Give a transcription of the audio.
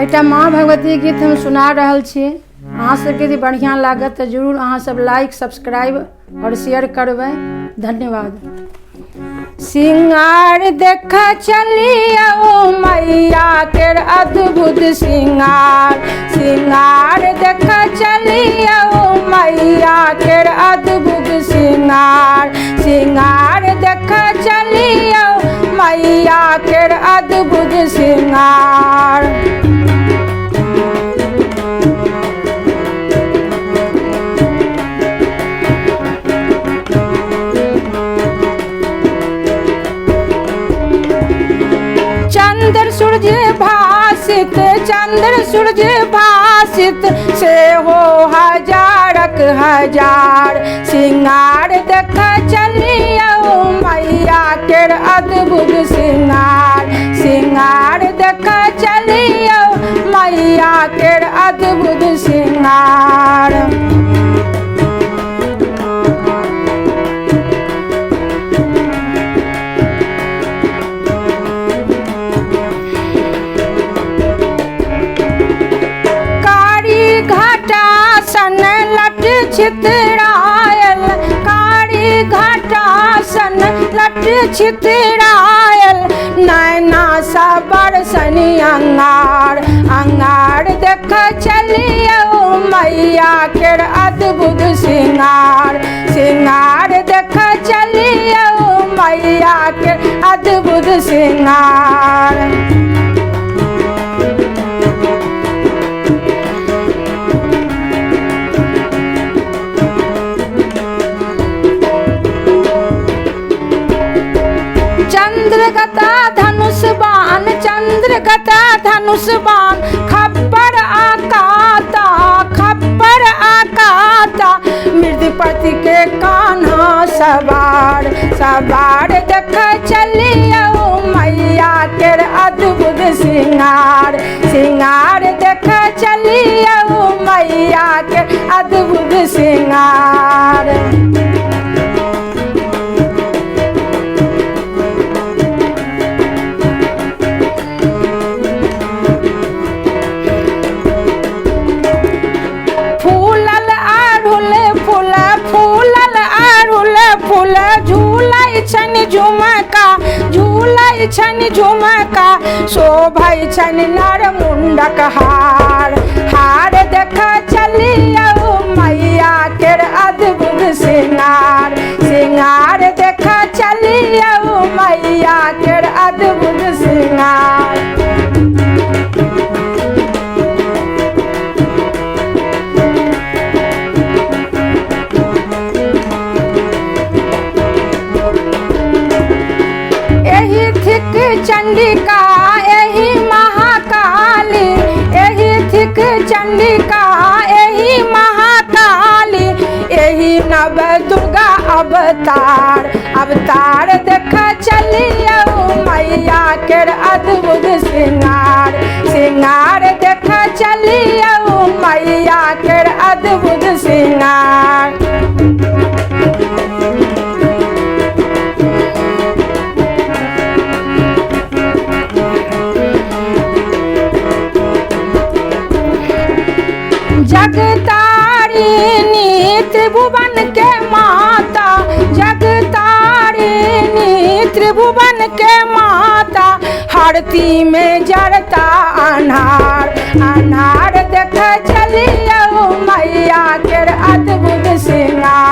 एक माँ भगवती गीत हम सुना रहल छी। अहाँ सबके यदि बढ़िया लागत तो जरूर अहाँ सब लाइक सब्सक्राइब और शेयर करबै। धन्यवाद। सिंगार देख चलियो मैया के अद्भुत सिंगार, सिंगार देख चलियो मैया के अद्भुत सिंगार, सिंगार देख चलियो मैया के अद्भुत सिंगार। चंद्र सूर्य भासित, चंद्र सूर्य भासित से हो हजारक हजार, सिंगार देख चलियो मैया के अद्भुत सिंगार, सिंगार देख चलियो मैया के अद्भुत सिंगार। छितरायल कारी घाटा सन लट छितरायल, नैना सा बरसनी अंगार, अंगार देख चलियो मैया के अद्भुत सिंगार, सिंगार देख चलियो मैया के अद्भुत सिंगार। चंद्रगता धनुष बाण, चंद्रगता धनुष बाण, खप्पर आकाता, खप्पर आकाता, मृदपति के कान्हा सवार, सवार देख चलियो मैया के अद्भुत सिंगार, सिंगार देख चलियो मैया के अद्भुत सिंगार। झूलै झुमका, झूलै छन झुमका, शोभै छन नर मुंडक हार, हार देख चलियो मैया के अद्भुत सिंगार, सिंगार देख चलियो मैया के अद्भुत सिंगार। चंडिका एही महाकाली, एही थिक चंडिका एही महाकाली, एही नव दुर्गा अवतार, अवतार देख चलियो मैया के अद्भुत सिंगार, सिंगार देख चलियो मैया के अद्भुत सिंगार। जगतारिणी त्रिभुवन के माता, जगतारिणी त्रिभुवन के माता, हरती में जरता अन्हार,